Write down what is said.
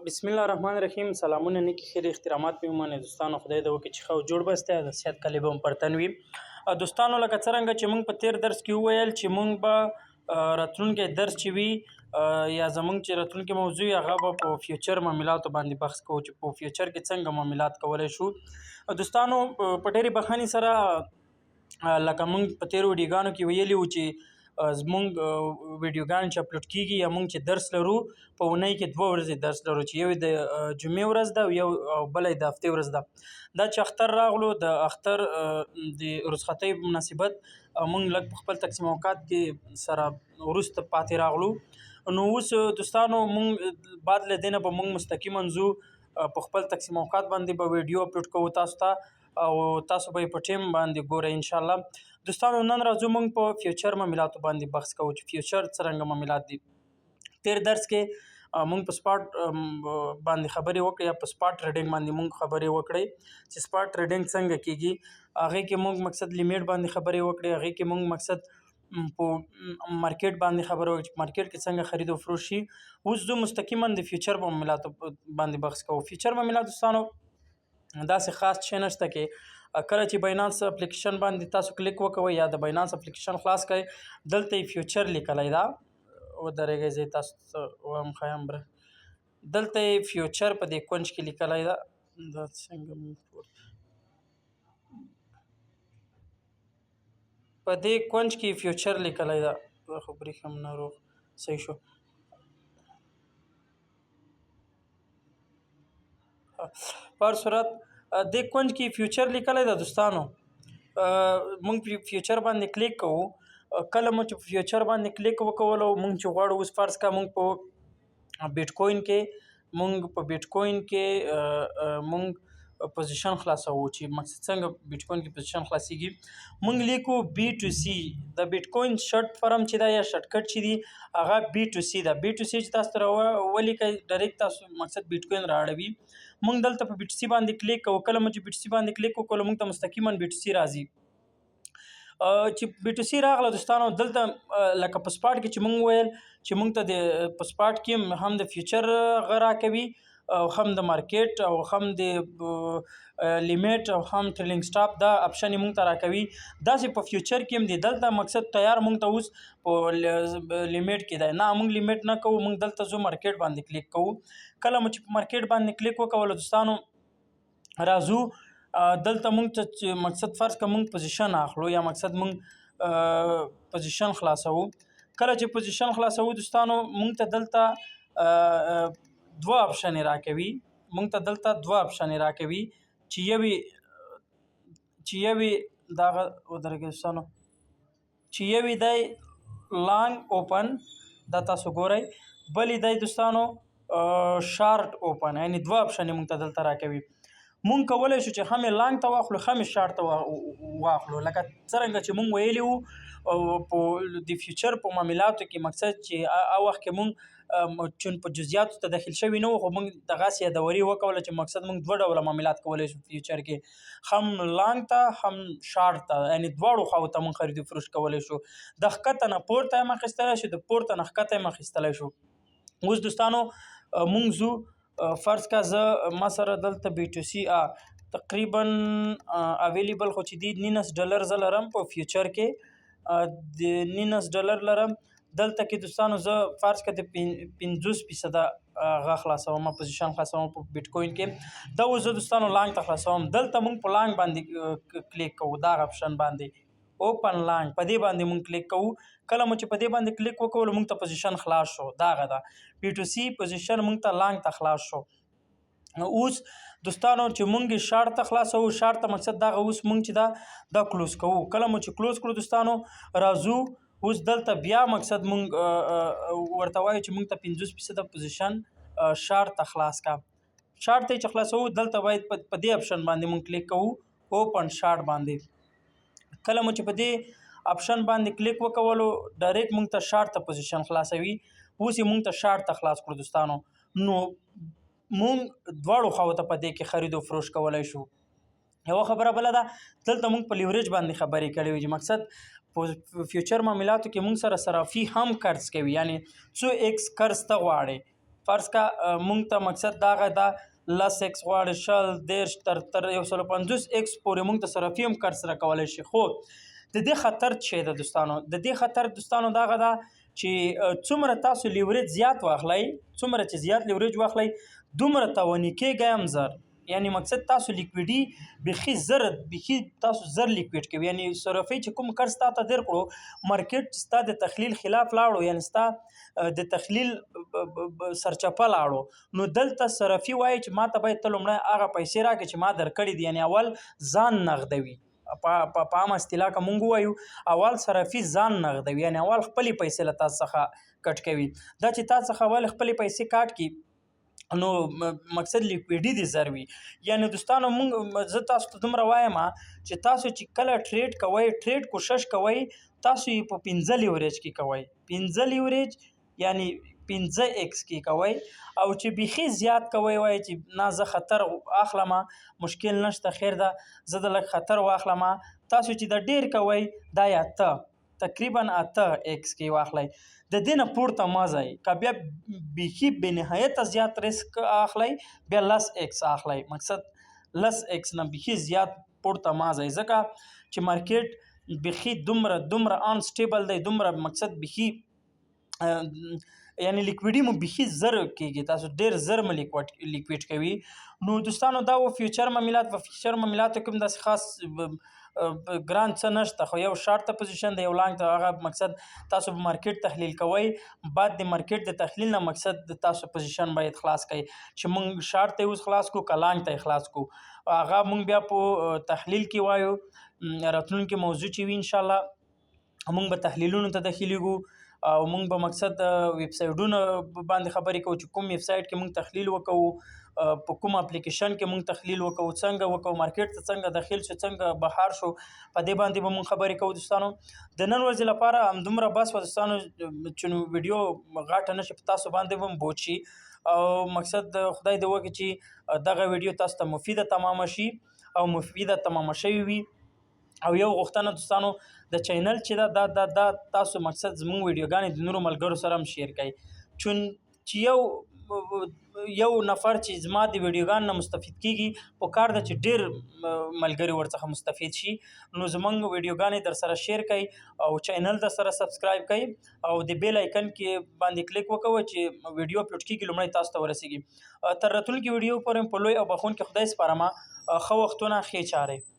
بسم الله الرحمن الرحیم. سلامونه نیکی خیر احترامات مې ومنئ دوستانو. خدای دې وکړي چې ښه او جوړ بسته د صحت کلي به مو پر تن وي. دوستانو لکه څرنګه چې موږ په تیر درس کې وویل چې موږ به راتلونکی درس چې وي یا زموږ چې راتلونکې موضوع هغه به په فیوچر معاملاتو باندې بحث کوو چې په فیوچر کې څنګه معاملات کولی شو. دوستانو په ډېرې بخښنې سره لکه موږ په تیرو ویډیوګانو کې ویلي وو چې زمونږ ویډیوګانې چې اپلوډ کېږي یا موږ چې درس لرو په اونۍ کې 2 ورځې درس لرو چې یو د جمعې ورځ ده او بله د هفتې ورځ ده. دا چې اختر راغلو د اختر د رخصتۍ په مناسبت موږ لږ په خپل تقسیم اوقات کې سره وروسته پاتې راغلو. نو اوس دوستانو موږ بعد له دې نه به موږ مستقیما ځو په خپل تقسیم اوقات باندې به ویډیو اپلوډ کوو تاسو ته او تاسو به یې په ټیم باندې ګورئ انشاءالله. دوستانو نن راځو موږ په فیوچر معاملاتو باندې بحث کوو چې فیوچر څرنګه معاملات دي. تیر درس کې موږ په سپاټ باندې خبرې وکړې یا په سپاټ ټریډینګ باندې موږ خبرې وکړې چې سپاټ ټریډینګ څنګه کېږي. هغې کې موږ مقصد لیمیټ باندې خبرې وکړې. هغې کې موږ مقصد په مارکیټ باندې خبرې وکړې چې مارکیټ کې څنګه خرید او فروش شي. اوس زه مستقیما د فیوچر معاملاتو باندې بحث کوو. فیوچر معاملات دوستانو داسې خاص شی نشته کې کله چې باینانس اپلیکیشن باندې تاسو کلیک وکوئ یا د باینانس اپلیکیشن خلاص کړئ دلته یې فیوچر لیکلی ده. ودرېږئ زه تاسو ته وایم ښایم بره. دلته یې فیوچر په دې کونج کې لیکلی ده. دا څنګه په دې کونج کې فیوچر لیکلی ده. دا خو برېښم ناروغ صحیح شو. په هر صورت دې کونج کې فیوچر لیکلی ده دوستانو. موږ فیوچر باندې کلیک کوو. کله مو چې فیوچر باندې کلیک وکولو موږ چې غواړو اوس فرض کړه موږ په بیټ کوین کې موږ پوزیشن خلاصوو چې مقصد څنګه بیټ کوین کې پوزیشن خلاصیږي. موږ لیکو بی ټو سی. د بیټ کوین شرټ فرم چې ده یا شرټ کټ چې دي هغه بی ټو سی ده. بی ټو سی چې تاسو ته ولیکئ ډایرکټ تاسو مقصد بیټ کوین رااړوي. موږ دلته په بی ټو سی باندې کلیک کوو. کله مو چې بی ټو سی باندې کلیک وکړو موږ ته مستقیما بی ټو سی راځي. چې بی ټو سی راغله دوستانو دلته لکه په سپاټ کې چې موږ ویل چې موږ ته د په سپاټ کې هم د فیوچر هغه راکوي او هم د مارکیټ او هم د لیمیټ او هم ټریلینګ سټاپ دا اپشن یې موږ ته راکوي. داسې په فیوچر کې هم دی. دلته مقصد تیار موږ ته اوس په لیمیټ کې دی. نه موږ لیمیټ نه کوو. موږ دلته ځو مارکیټ باندې کلیک کوو. کله مو چې په مارکیټ باندې کلیک وکولو دوستانو راځو دلته موږ ته مقصد فرض کړه موږ پوزیشن اخلو یا مقصد موږ پوزیشن خلاصوو. کله چې پوزیشن خلاصوو دوستانو موږ ته دلته 2 اپشنې راکوي. موږ ته دلته 2 اپشنې راکوي چې یوې دغه ودرېږئ دوستانو چې یوې دی لانګ اوپن دا تاسو ګورئ. بلې دی دوستانو شارټ اوپن یعنې 2 اپشنې موږ ته دلته راکوي. موږ کولی شو چې هم یې لانګ ته واخلو هم یې شارټ ته واخلو. لکه څرنګه چې موږ ویلي وو په د فیوچر په معاملاتو کې مقصد چې هغه وخت کې موږ چون په جزئیاتو ته داخل شوي نه وو خو موږ دغسې یادوري وکوله چې مقصد موږ 2 ډوله معاملات کولی شو فیوچر کې. هم لانګ ته هم شارټ ته یعنې دواړو خواو ته موږ خرید و فروش کولی شو. د ښکته نه پورته هم اخیستلی شو د پورته نه ښکته هم اخیستلی شو. اوس دوستانو موږ ځو فرض کا زه ما سره دلته بی ټو سی تقریبا اویلیبل خو چې دی $19 زه لرم په فیوچر کې د $19 لرم. دلته کې دوستانو زه فرض کړه د 50% هغه خلاصوم پوزیشن خلاصوم په بیټ کوین کې. دا اوس زه دوستانو لانګ ته خلاصوم. دلته موږ په لانګ باندې کلیک کوو دغه اپشن باندې اوپن لانګ په دې باندې موږ کلیک کوو. کله مو چې په دې باندې کلیک وکولو موږ ته پوزیشن خلاص شو. دغه ده بی ټو سی پوزیشن موږ ته لانګ ته خلاص شو. اوس دوستانو چې موږ یې شارټ ته خلاصوو شارټ ته مقصد دغه اوس موږ چې دا کلوز کوو. کله مو چې کلوز کړو دوستانو راځو اوس دلته بیا مقصد موږ ورته وایو چې موږ ته 50% پوزیشن شارټ ته خلاص کا. شارټ ته چې خلاصوو دلته باید په دې اپشن باندې موږ کلیک کوو اوپن شارټ باندې. کله مو چې په دې اپشن باندې کلیک وکولو ډایرکټ موږ ته شارټ ته پوزیشن خلاصوي. اوس یې موږ ته شارټ ته خلاص کړو دوستانو. نو موږ دواړو خواو ته په دې کې خرید و فروش کولی شو. یوه خبره بله ده دلته موږ په لیوریج باندې خبرې کړې وي چې مقصد په فیوچر معاملاتو کې موږ سره صرافي هم قرض کوي. یعنې څو ایکس قرض ته غواړې فرض کا مونږ ته مقصد دا غه دا 10 ایکس غواړي شل 10 تر 150 ایکس پورې مونږ ته صرفي هم کار سره کولی شي. خو د دې خطر څه دی دوستانو؟ د دې خطر دوستانو دغه ده چې څومره تاسو لیوریج زیات واخلئ، څومره چې زیات لیوریج واخلئ دومره تاواني کېږئ هم زر. یعنی مقصد تاسو لیکویډي بیخي زر تاسو زر لیکویډ کوي. یعنی صرفي چې کوم قرض تا ته در کړو مارکیټ چې ستا د تخلیل خلاف لاړو، یعنی ستا د تخلیل سرچپه لاړو، نو دلته صرفي وایي چې ما ته باید ته لومړی هغه پیسې راکړې چې ما درکړې دي. یعنی اول ځان نغدوي، په عامه اصطلاح که مونږ ووایو اول صرفي ځان نغدوي، یعنی اول خپلې پیسې له تا څخه کټ کوي. دا چې تا څخه اول خپلې پیسې کاټ کړي نو مقصد لیکویډي دې زر وي. یعنی دوستانو مونږ زه تاسو ته دومره وایم چې تاسو چې کله ټریډ کوئ ټریډ کوشش کوئ تاسو یې په 15 لیوریج کې کوئ، 15 لیوریج یعنی 15 ایکس کې کوئ. او چې بیخي زیات کوئ وایي چې نه زه خطر اخلم مشکل نشته خیر ده زه د لږ خطر واخلم، تاسو چې د ډیر کوئ دا یې تقریبا 8 ایکس کې واخلئ. د دې نه پورته مه ځئ. که بیا بیخي بېنهایته زیات ریسک اخلئ بیا 10 ایکس اخلئ. مقصد 10 ایکس نه بیخي زیات پورته مه ځئ، ځکه چې مارکیټ بیخي دومره انسټیبل دی، دومره مقصد بیخي یعنی لیکویډي مو بیخي زر کېږي، تاسو ډېر زر مو لیکویډ کوي. نو دوستانو دا و فیوچر معاملات. په فیوچر معاملاتو کې هم داسې خاص ګران څه نشته، خو یو شارټ ته پوزیشن دی یو لانګ ته. هغه مقصد تاسو به مارکیټ تحلیل کوئ، بعد د مارکیټ د تحلیل نه مقصد د تاسو پوزیشن باید خلاص کړئ چې مونږ شارټ ته اوس خلاص کړو که لانګ ته خلاص کړو. هغه مونږ بیا په تحلیل کې وایو. راتلونکي موضوع چې وي انشاءالله مونږ به تحلیلونو ته داخلیږو او مونږ به مقصد ویب سایټونو باندې خبرې کوو چې کوم ویب سایټ کې مونږ تحلیل وکوو، په کوم اپلیکیشن کې مونږ تحلیل وکوو، څنګه وکوو، مارکیټ ته څنګه داخل شو، څنګه بهار شو، په دې باندې به مونږ خبرې کوو. دوستانو د نن ورځې لپاره همدومره بس و دوستانو، چې نو ویډیو غټه نه شي په تاسو باندې به هم بوج شي، او مقصد خدای دې وکړي چې دغه ویډیو تاسو ته مفیده تمامه شي او مفیده تمامه شوې وي. او یو غوښتنه دوستانو د چینل چې دا تاسو مقصد زموږ ویډیوګانې د نورو ملګرو سره هم شیر کړئ، چون چې یو نفر چې زما د ویډیوګانو نه مستفید کیږي په کار ده چې ډېر ملګري ورڅخه مستفید شي. نو زموږ ویډیوګانې در سره شیر کړئ او چینل در سره سبسکرایب کړئ او د بیل آیکن کې باندې کلیک وکوئ چې ویډیو اپلوډ کیږي لومړی تاسو ته ورسیږي. تر راتلونکي ویډیو پورې په لوی او بخښونکي خدای سپارم. ښه وختونه ښې چارې.